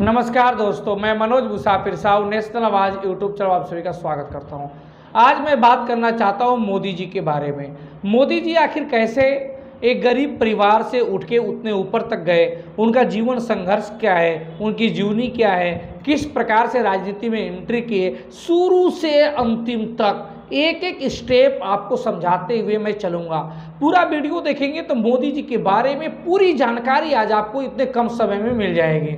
नमस्कार दोस्तों, मैं मनोज मुसाफिर साहू नेशनल आवाज़ यूट्यूब चैनल आप सभी का स्वागत करता हूं। आज मैं बात करना चाहता हूं मोदी जी के बारे में। मोदी जी आखिर कैसे एक गरीब परिवार से उठ के उतने ऊपर तक गए, उनका जीवन संघर्ष क्या है, उनकी जीवनी क्या है, किस प्रकार से राजनीति में एंट्री किए, शुरू से अंतिम तक एक एक स्टेप आपको समझाते हुए मैं चलूँगा। पूरा वीडियो देखेंगे तो मोदी जी के बारे में पूरी जानकारी आज आपको इतने कम समय में मिल जाएगी,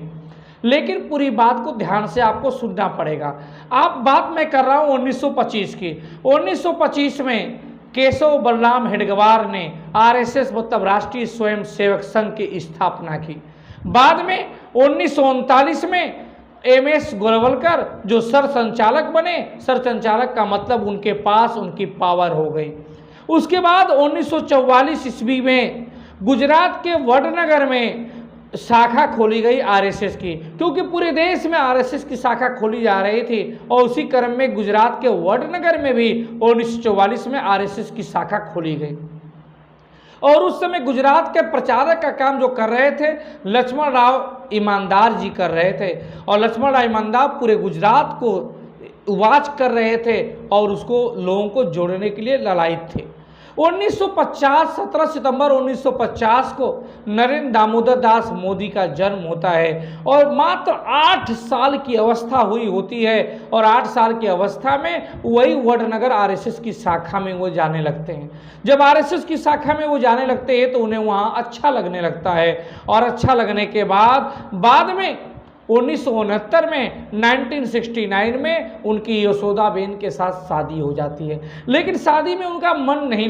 लेकिन पूरी बात को ध्यान से आपको सुनना पड़ेगा। आप बात मैं कर रहा हूँ 1925 की। 1925 में केशव बलराम हेडगेवार ने आरएसएस मतलब राष्ट्रीय स्वयंसेवक संघ की स्थापना की। बाद में 1939 में एमएस गोलवलकर जो सरसंचालक बने, सरसंचालक का मतलब उनके पास उनकी पावर हो गई। उसके बाद 1944 ईस्वी में गुजरात के वडनगर में शाखा खोली गई आरएसएस की, क्योंकि पूरे देश में आरएसएस की शाखा खोली जा रही थी और उसी क्रम में गुजरात के वडनगर में भी 1944 में आरएसएस की शाखा खोली गई। और उस समय गुजरात के प्रचारक का काम जो कर रहे थे लक्ष्मण राव ईमानदार जी कर रहे थे, और लक्ष्मण राव ईमानदार पूरे गुजरात को वाच कर रहे थे और उसको लोगों को जोड़ने के लिए ललायित थे। 1950 17 सितंबर 1950 को नरेंद्र दामोदर दास मोदी का जन्म होता है और मात्र 8 साल की अवस्था हुई होती है, और 8 साल की अवस्था में वही वडनगर आरएसएस की शाखा में वो जाने लगते हैं। जब आरएसएस की शाखा में वो जाने लगते हैं तो उन्हें वहाँ अच्छा लगने लगता है, और अच्छा लगने के बाद में 1969 में 1969 में उनकी यशोदाबेन के साथ शादी हो जाती है। लेकिन शादी में उनका मन नहीं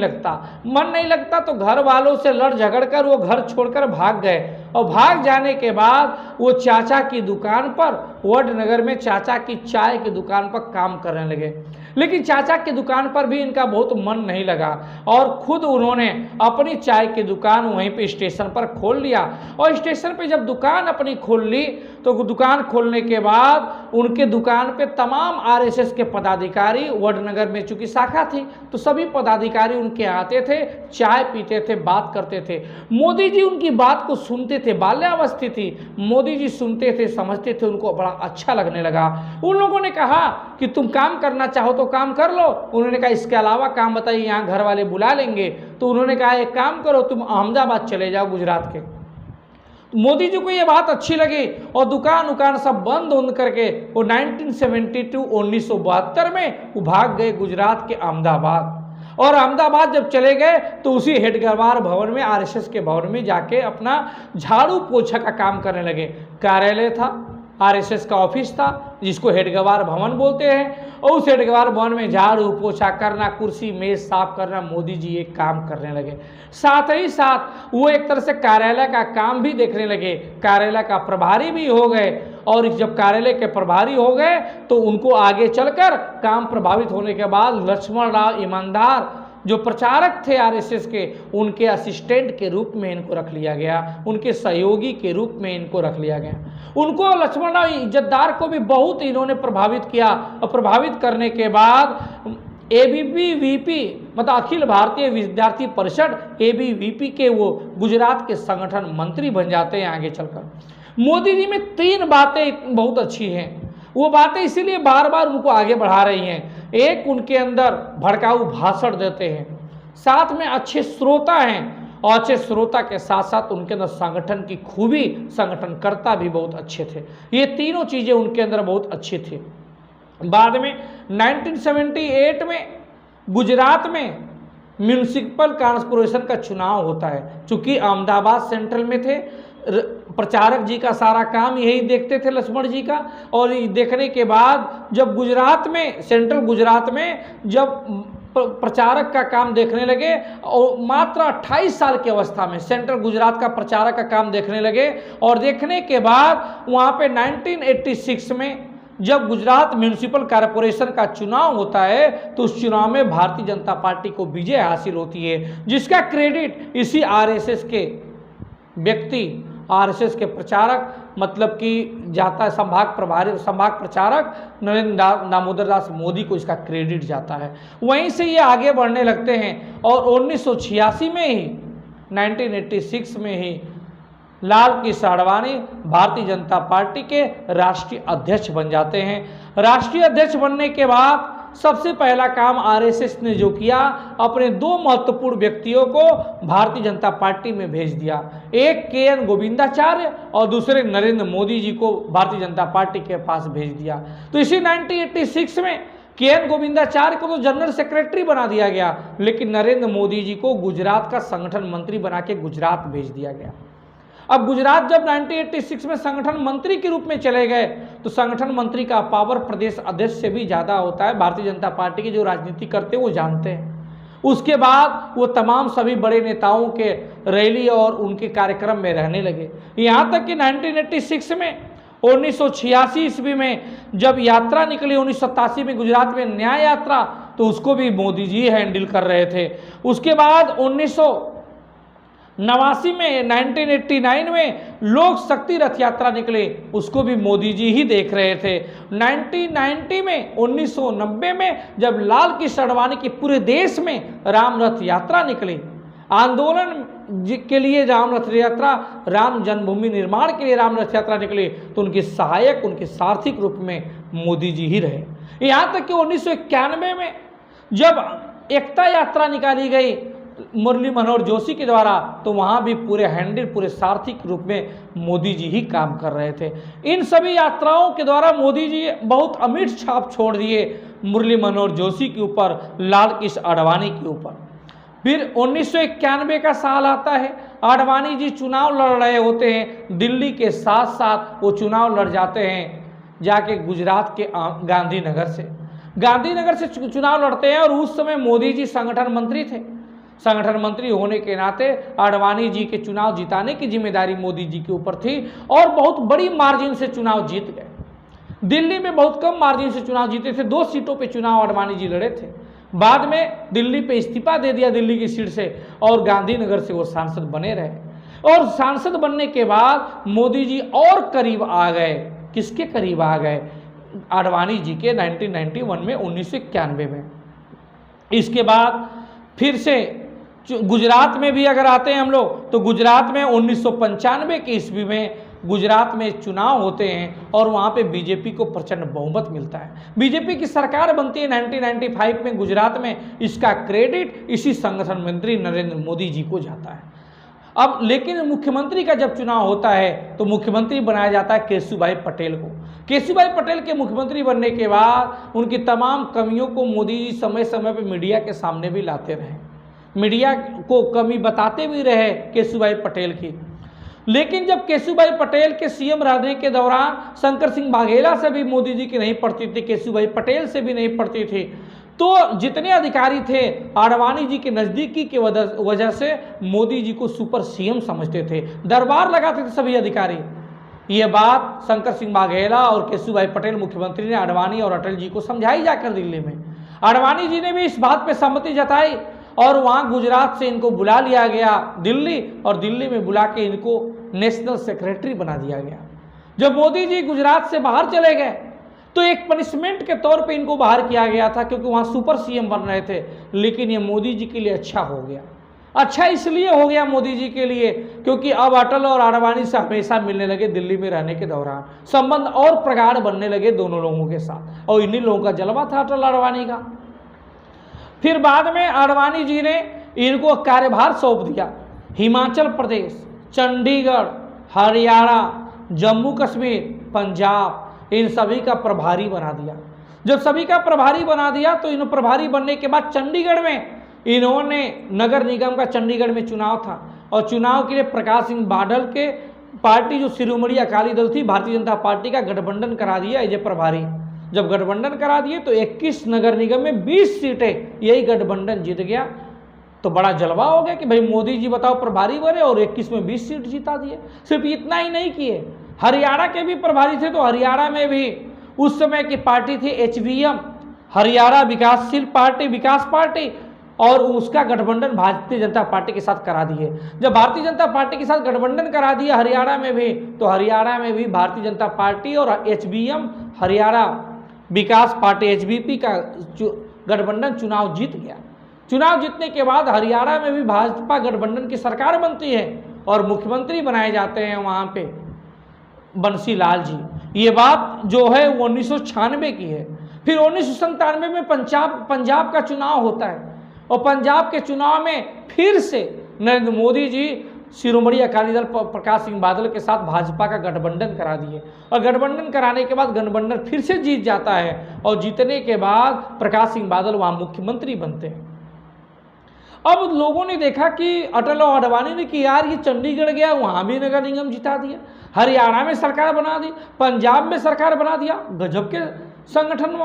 लगता तो घर वालों से लड़ झगड़ कर वो घर छोड़कर भाग गए, और भाग जाने के बाद वो चाचा की दुकान पर वडनगर में चाचा की चाय की दुकान पर काम करने लगे। लेकिन चाचा की दुकान पर भी इनका बहुत मन नहीं लगा और खुद उन्होंने अपनी चाय की दुकान वहीं पे स्टेशन पर खोल लिया। और स्टेशन पे जब दुकान अपनी खोल ली तो दुकान खोलने के बाद उनके दुकान पे तमाम आरएसएस के पदाधिकारी, वडनगर में चूंकि शाखा थी तो सभी पदाधिकारी उनके आते थे, चाय पीते थे, बात करते थे। मोदी जी उनकी बात को सुनते थे, बाल्यावस्थी थी, मोदी जी सुनते थे, समझते थे, उनको बड़ा अच्छा लगने लगा। उन लोगों ने कहा कि तुम काम करना चाहो तो काम कर लो। उन्होंने कहा इसके अलावा काम बताइए, यहाँ घर वाले बुला लेंगे। तो उन्होंने कहा एक काम करो, तुम अहमदाबाद चले जाओ गुजरात के। मोदी जी को ये बात अच्छी लगी और दुकान सब बंद करके वो 1972 में वो भाग गए गुजरात के अहमदाबाद। और अहमदाबाद जब चले गए तो उसी हेडगेवार भवन में, आरएसएस के भवन में जाके अपना झाड़ू पोछा का काम करने लगे। कार्यालय था, आरएसएस का ऑफिस था जिसको हेडगेवार भवन बोलते हैं, और उस हेडगेवार भवन में झाड़ू पोछा करना, कुर्सी मेज साफ करना, मोदी जी एक काम करने लगे। साथ ही साथ वो एक तरह से कार्यालय का काम भी देखने लगे, कार्यालय का प्रभारी भी हो गए। और जब कार्यालय के प्रभारी हो गए तो उनको आगे चलकर काम प्रभावित होने के बाद लक्ष्मण राव ईमानदार जो प्रचारक थे आरएसएस के, उनके असिस्टेंट के रूप में इनको रख लिया गया, उनके सहयोगी के रूप में इनको रख लिया गया। उनको लक्ष्मण राव इज्जतदार को भी बहुत इन्होंने प्रभावित किया, और प्रभावित करने के बाद एबीवीपी मतलब अखिल भारतीय विद्यार्थी परिषद एबीवीपी के वो गुजरात के संगठन मंत्री बन जाते हैं आगे चलकर। मोदी जी में 3 बातें बहुत अच्छी हैं, वो बातें इसीलिए बार बार उनको आगे बढ़ा रही हैं। एक, उनके अंदर भड़काऊ भाषण देते हैं, साथ में अच्छे श्रोता हैं, और अच्छे श्रोता के साथ साथ उनके अंदर संगठन की खूबी, संगठनकर्ता भी बहुत अच्छे थे। ये तीनों चीज़ें उनके अंदर बहुत अच्छी थी। बाद में 1978 में गुजरात में म्यूनिसिपल कॉर्पोरेशन का चुनाव होता है। चूँकि अहमदाबाद सेंट्रल में थे, प्रचारक जी का सारा काम यही देखते थे लक्ष्मण जी का, और देखने के बाद जब गुजरात में, सेंट्रल गुजरात में जब प्रचारक का काम देखने लगे और मात्र 28 साल की अवस्था में सेंट्रल गुजरात का प्रचारक का काम देखने लगे, और देखने के बाद वहाँ पे 1986 में जब गुजरात म्यूनिसिपल कॉर्पोरेशन का चुनाव होता है तो उस चुनाव में भारतीय जनता पार्टी को विजय हासिल होती है, जिसका क्रेडिट इसी आरएसएस के व्यक्ति, आरएसएस के प्रचारक मतलब कि जाता है संभाग प्रचारक नरेंद्र दामोदर दास मोदी को इसका क्रेडिट जाता है। वहीं से ये आगे बढ़ने लगते हैं और 1986 में ही 1986 में ही लाल कृष्ण आडवाणी भारतीय जनता पार्टी के राष्ट्रीय अध्यक्ष बन जाते हैं। राष्ट्रीय अध्यक्ष बनने के बाद सबसे पहला काम आरएसएस ने जो किया, अपने दो महत्वपूर्ण व्यक्तियों को भारतीय जनता पार्टी में भेज दिया। एक के.एन. गोविंदाचार्य और दूसरे नरेंद्र मोदी जी को भारतीय जनता पार्टी के पास भेज दिया। तो इसी 1986 में के.एन. गोविंदाचार्य को तो जनरल सेक्रेटरी बना दिया गया, लेकिन नरेंद्र मोदी जी को गुजरात का संगठन मंत्री बना के गुजरात भेज दिया गया। अब गुजरात जब 1986 में संगठन मंत्री के रूप में चले गए, तो संगठन मंत्री का पावर प्रदेश अध्यक्ष से भी ज़्यादा होता है। भारतीय जनता पार्टी के जो राजनीति करते हैं वो जानते हैं। उसके बाद वो तमाम सभी बड़े नेताओं के रैली और उनके कार्यक्रम में रहने लगे। यहाँ तक कि 1986 में 1986 ईस्वी में जब यात्रा निकली 1987 में गुजरात में न्याय यात्रा, तो उसको भी मोदी जी हैंडल कर रहे थे। उसके बाद 1989 में 1989 में लोक शक्ति रथ यात्रा निकली, उसको भी मोदी जी ही देख रहे थे। 1990 में 1990 में जब लाल कृष्ण आडवाणी की पूरे देश में राम रथ यात्रा निकली, आंदोलन के लिए राम रथ यात्रा, राम जन्मभूमि निर्माण के लिए राम रथ यात्रा निकली, तो उनके सहायक, उनके सारथिक रूप में मोदी जी ही रहे। यहाँ तक कि 1991 में जब एकता यात्रा निकाली गई मुरली मनोहर जोशी के द्वारा, तो वहाँ भी पूरे हैंडल, पूरे सारथिक रूप में मोदी जी ही काम कर रहे थे। इन सभी यात्राओं के द्वारा मोदी जी बहुत अमिट छाप छोड़ दिए मुरली मनोहर जोशी के ऊपर, लाल कृष्ण आडवाणी के ऊपर। फिर 1991 का साल आता है, आडवाणी जी चुनाव लड़ रहे होते हैं, दिल्ली के साथ साथ वो चुनाव लड़ जाते हैं जाके गुजरात के गांधीनगर से चुनाव लड़ते हैं। और उस समय मोदी जी संगठन मंत्री थे। संगठन मंत्री होने के नाते आडवाणी जी के चुनाव जिताने की जिम्मेदारी मोदी जी के ऊपर थी और बहुत बड़ी मार्जिन से चुनाव जीत गए। दिल्ली में बहुत कम मार्जिन से चुनाव जीते थे, 2 सीटों पे चुनाव आडवाणी जी लड़े थे। बाद में दिल्ली पे इस्तीफा दे दिया दिल्ली की सीट से, और गांधीनगर से वो सांसद बने रहे। और सांसद बनने के बाद मोदी जी और करीब आ गए। किसके करीब आ गए? आडवाणी जी के 1991 में 1991 में। इसके बाद फिर से गुजरात में भी अगर आते हैं हम लोग, तो गुजरात में 1995 के ईस्वी में गुजरात में चुनाव होते हैं और वहाँ पे बीजेपी को प्रचंड बहुमत मिलता है। बीजेपी की सरकार बनती है 1995 में गुजरात में। इसका क्रेडिट इसी संगठन मंत्री नरेंद्र मोदी जी को जाता है। अब लेकिन मुख्यमंत्री का जब चुनाव होता है तो मुख्यमंत्री बनाया जाता है केशुभाई पटेल को। केशुभाई पटेल के मुख्यमंत्री बनने के बाद उनकी तमाम कमियों को मोदी जी समय समय पर मीडिया के सामने भी लाते रहे, मीडिया को कमी बताते भी रहे केशुभाई पटेल की। लेकिन जब केशुभाई पटेल के सीएम रहने के दौरान शंकर सिंह वाघेला से भी मोदी जी की नहीं पड़ती थी, केशुभाई पटेल से भी नहीं पड़ती थी, तो जितने अधिकारी थे आडवाणी जी के नज़दीकी की वजह से मोदी जी को सुपर सीएम समझते थे, दरबार लगाते थे सभी अधिकारी। ये बात शंकर सिंह वाघेला और केशुभाई पटेल मुख्यमंत्री ने आडवाणी और अटल जी को समझाई जाकर दिल्ली में। आडवाणी जी ने भी इस बात पे सहमति जताई और वहाँ गुजरात से इनको बुला लिया गया दिल्ली, और दिल्ली में बुला के इनको नेशनल सेक्रेटरी बना दिया गया। जब मोदी जी गुजरात से बाहर चले गए तो एक पनिशमेंट के तौर पे इनको बाहर किया गया था, क्योंकि वहाँ सुपर सीएम बन रहे थे। लेकिन ये मोदी जी के लिए अच्छा हो गया। अच्छा इसलिए हो गया मोदी जी के लिए क्योंकि अब अटल और आडवाणी से हमेशा मिलने लगे। दिल्ली में रहने के दौरान संबंध और प्रगाढ़ बनने लगे दोनों लोगों के साथ, और इन्हीं लोगों का जलवा था अटल आडवाणी का। फिर बाद में आडवाणी जी ने इनको कार्यभार सौंप दिया। हिमाचल प्रदेश, चंडीगढ़, हरियाणा, जम्मू कश्मीर, पंजाब, इन सभी का प्रभारी बना दिया। जब सभी का प्रभारी बना दिया तो इन प्रभारी बनने के बाद चंडीगढ़ में इन्होंने नगर निगम का चंडीगढ़ में चुनाव था, और चुनाव के लिए प्रकाश सिंह बादल के पार्टी जो शिरोमणि अकाली दल थी भारतीय जनता पार्टी का गठबंधन करा दिया एज ए प्रभारी। जब गठबंधन करा दिए तो 21 नगर निगम में 20 सीटें यही गठबंधन जीत गया। तो बड़ा जलवा हो गया कि भाई मोदी जी बताओ प्रभारी बने और 21 में 20 सीट जिता दिए। सिर्फ इतना ही नहीं किए, हरियाणा के भी प्रभारी थे, तो हरियाणा में भी उस समय की पार्टी थी HVM, हरियाणा विकासशील पार्टी, विकास पार्टी, और उसका गठबंधन भारतीय जनता पार्टी के साथ करा दिए। जब भारतीय जनता पार्टी के साथ गठबंधन करा दिया हरियाणा में भी, तो हरियाणा में भी भारतीय जनता पार्टी और HVM हरियाणा विकास पार्टी HVP का गठबंधन चुनाव जीत गया। चुनाव जीतने के बाद हरियाणा में भी भाजपा गठबंधन की सरकार बनती है, और मुख्यमंत्री बनाए जाते हैं वहाँ पे बंसीलाल जी। ये बात जो है वो 1996 की है। फिर 1997 में पंजाब का चुनाव होता है और पंजाब के चुनाव में फिर से नरेंद्र मोदी जी शिरोमणि अकाली दल प्रकाश सिंह बादल के साथ भाजपा का गठबंधन करा दिए और गठबंधन कराने के बाद गठबंधन फिर से जीत जाता है और जीतने के बाद प्रकाश सिंह बादल वहाँ मुख्यमंत्री बनते हैं। अब लोगों ने देखा कि अटल और अडवाणी ने कि यार ये चंडीगढ़ गया, वहाँ भी नगर निगम जिता दिया, हरियाणा में सरकार बना दी, पंजाब में सरकार बना दिया, गजब के संगठन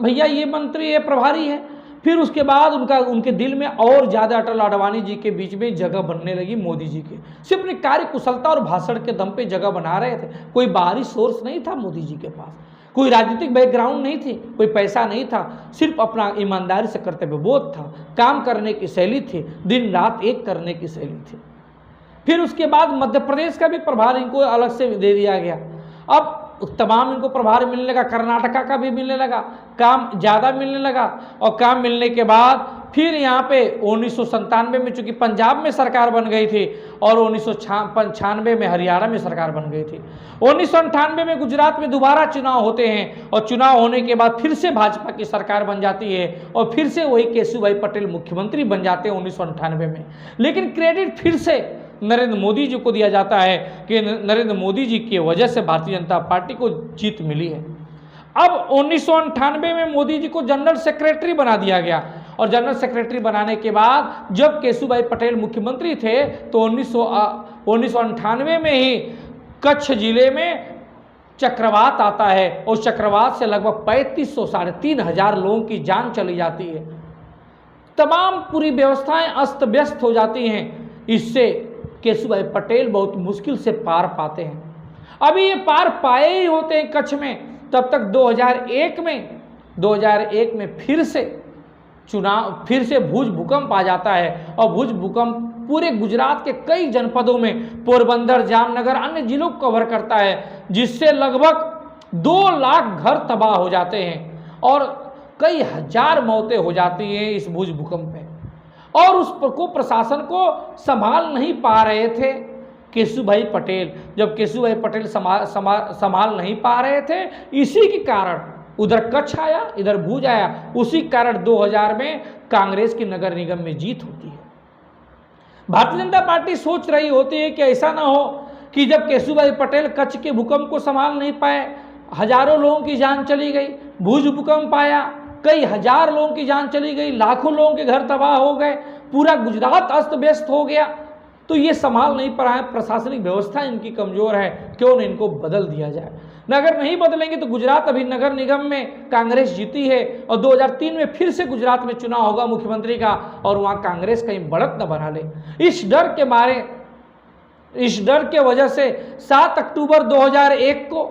भैया, ये मंत्री है, प्रभारी है। फिर उसके बाद उनके दिल में और ज़्यादा अटल आडवाणी जी के बीच में जगह बनने लगी मोदी जी के। सिर्फ अपनी कार्य कुशलता और भाषण के दम पे जगह बना रहे थे। कोई बाहरी सोर्स नहीं था मोदी जी के पास, कोई राजनीतिक बैकग्राउंड नहीं थी, कोई पैसा नहीं था, सिर्फ अपना ईमानदारी से कर्तव्य बोध था, काम करने की शैली थी, दिन रात एक करने की शैली थी। फिर उसके बाद मध्य प्रदेश का भी प्रभार इनको अलग से दे दिया गया। अब तमाम इनको प्रभार मिलने लगा, कर्नाटका का भी मिलने लगा, काम ज़्यादा मिलने लगा। और काम मिलने के बाद फिर यहाँ पे 1997 में चूँकि पंजाब में सरकार बन गई थी और 1995 में हरियाणा में सरकार बन गई थी। 1998 में गुजरात में दोबारा चुनाव होते हैं और चुनाव होने के बाद फिर से भाजपा की सरकार बन जाती है और फिर से वही केशुभाई पटेल मुख्यमंत्री बन जाते हैं 1998 में। लेकिन क्रेडिट फिर से नरेंद्र मोदी जी को दिया जाता है कि नरेंद्र मोदी जी की वजह से भारतीय जनता पार्टी को जीत मिली है। अब 1998 में मोदी जी को जनरल सेक्रेटरी बना दिया गया और जनरल सेक्रेटरी बनाने के बाद जब केशुभाई पटेल मुख्यमंत्री थे तो 1998 में ही कच्छ जिले में चक्रवात आता है और चक्रवात से लगभग 3500 3,500 लोगों की जान चली जाती है। तमाम पूरी व्यवस्थाएं अस्त व्यस्त हो जाती हैं। इससे केशुभाई पटेल बहुत मुश्किल से पार पाते हैं। अभी ये पार पाए ही होते हैं कच्छ में, तब तक 2001 में फिर से भुज भूकंप आ जाता है और भुज भूकंप पूरे गुजरात के कई जनपदों में पोरबंदर, जामनगर, अन्य जिलों को कवर करता है, जिससे लगभग 2 लाख घर तबाह हो जाते हैं और कई हजार मौतें हो जाती हैं इस भुज भूकंप में। और उसको प्रशासन को संभाल नहीं पा रहे थे केशुभाई पटेल। जब केशुभाई पटेल संभाल नहीं पा रहे थे, इसी के कारण उधर कच्छ आया, इधर भुज आया। उसी कारण 2000 में कांग्रेस की नगर निगम में जीत होती है। भारतीय जनता पार्टी सोच रही होती है कि ऐसा ना हो कि जब केशुभाई पटेल कच्छ के भूकंप को संभाल नहीं पाए, हजारों लोगों की जान चली गई, भुज भूकंप आया, कई हजार लोगों की जान चली गई, लाखों लोगों के घर तबाह हो गए, पूरा गुजरात अस्त व्यस्त हो गया, तो ये संभाल नहीं पा रहा है। प्रशासनिक व्यवस्था इनकी कमजोर है, क्यों न इनको बदल दिया जाए। अगर नहीं बदलेंगे तो गुजरात अभी नगर निगम में कांग्रेस जीती है और 2003 में फिर से गुजरात में चुनाव होगा मुख्यमंत्री का और वहाँ कांग्रेस कहीं बढ़त न बना ले। इस डर के वजह से 7 अक्टूबर 2001 को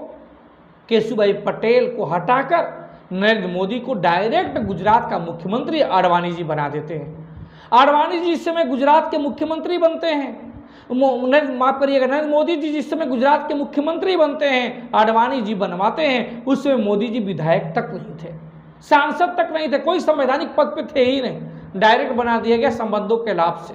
केशुभाई पटेल को हटाकर नरेंद्र मोदी को डायरेक्ट गुजरात का मुख्यमंत्री आडवाणी जी बना देते हैं। आडवाणी जी इस समय गुजरात के मुख्यमंत्री बनते हैं। माफ करिएगा, नरेंद्र मोदी जी जिस समय गुजरात के मुख्यमंत्री बनते हैं, आडवाणी जी बनवाते हैं। उस समय मोदी जी विधायक तक नहीं थे, सांसद तक नहीं थे, कोई संवैधानिक पद पे थे ही नहीं, डायरेक्ट बना दिया गया संबंधों के लाभ से।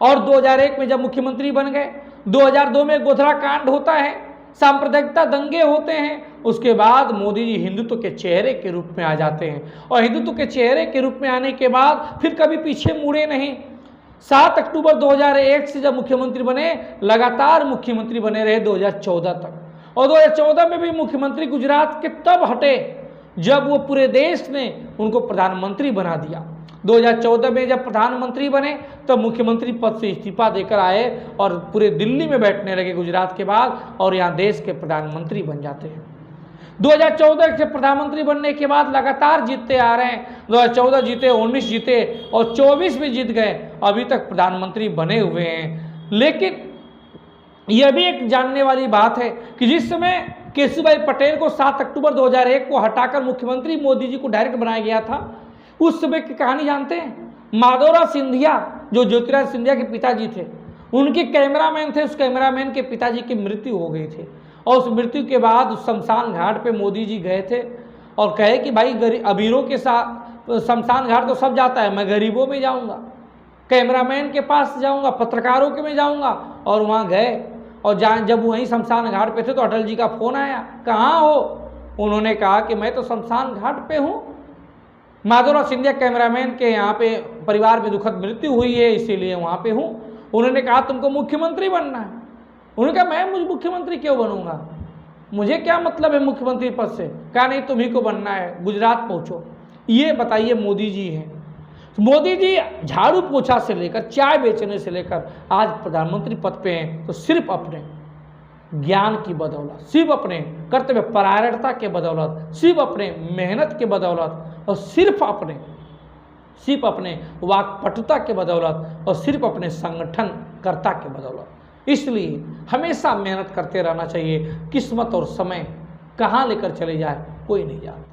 और 2001 में जब मुख्यमंत्री बन गए, 2002 में गोधरा कांड होता है, सांप्रदायिकता दंगे होते हैं। उसके बाद मोदी जी हिंदुत्व के चेहरे के रूप में आ जाते हैं और हिंदुत्व के चेहरे के रूप में आने के बाद फिर कभी पीछे मुड़े नहीं। 7 अक्टूबर 2001 से जब मुख्यमंत्री बने, लगातार मुख्यमंत्री बने रहे 2014 तक। और 2014 में भी मुख्यमंत्री गुजरात के तब हटे जब वो पूरे देश ने उनको प्रधानमंत्री बना दिया। 2014 में जब प्रधानमंत्री बने तब मुख्यमंत्री पद से इस्तीफा देकर आए और पूरे दिल्ली में बैठने लगे गुजरात के बाद, और यहाँ देश के प्रधानमंत्री बन जाते हैं। 2014 से प्रधानमंत्री बनने के बाद लगातार जीतते आ रहे हैं। 2014 जीते, 19 जीते और 24 में जीत गए, अभी तक प्रधानमंत्री बने हुए हैं। लेकिन यह भी एक जानने वाली बात है कि जिस समय केशुभाई पटेल को 7 अक्टूबर 2001 को हटाकर मुख्यमंत्री मोदी जी को डायरेक्ट बनाया गया था, उस समय की कहानी जानते हैं? माधवराव सिंधिया, जो ज्योतिराज सिंधिया के पिताजी थे, उनके कैमरामैन थे। उस कैमरामैन के पिताजी की मृत्यु हो गई थी और उस मृत्यु के बाद उस शमशान घाट पे मोदी जी गए थे और कहे कि भाई अमीरों के साथ शमशान घाट तो सब जाता है, मैं गरीबों में जाऊंगा, कैमरामैन के पास जाऊंगा, पत्रकारों के में जाऊंगा और वहाँ गए और जब वहीं शमशान घाट पे थे तो अटल जी का फ़ोन आया, कहाँ हो? उन्होंने कहा कि मैं तो शमशान घाट पे हूँ, माधवराव सिंधिया कैमरामैन के यहाँ पे परिवार में दुखद मृत्यु हुई है इसीलिए वहाँ पे हूँ। उन्होंने कहा तुमको मुख्यमंत्री बनना है। उन्होंने कहा मैं मुझे मुख्यमंत्री क्यों बनूंगा, मुझे क्या मतलब है मुख्यमंत्री पद से? कहा नहीं तुम्ही को बनना है, गुजरात पहुँचो। ये बताइए मोदी जी हैं। मोदी जी झाड़ू पोछा से लेकर चाय बेचने से लेकर आज प्रधानमंत्री पद पे हैं तो सिर्फ अपने ज्ञान की बदौलत, सिर्फ अपने कर्तव्य परायणता के बदौलत, सिर्फ अपने मेहनत के बदौलत और सिर्फ अपने वाकपटुता के बदौलत और सिर्फ अपने संगठनकर्ता के बदौलत। इसलिए हमेशा मेहनत करते रहना चाहिए। किस्मत और समय कहाँ लेकर चले जाए कोई नहीं जानता।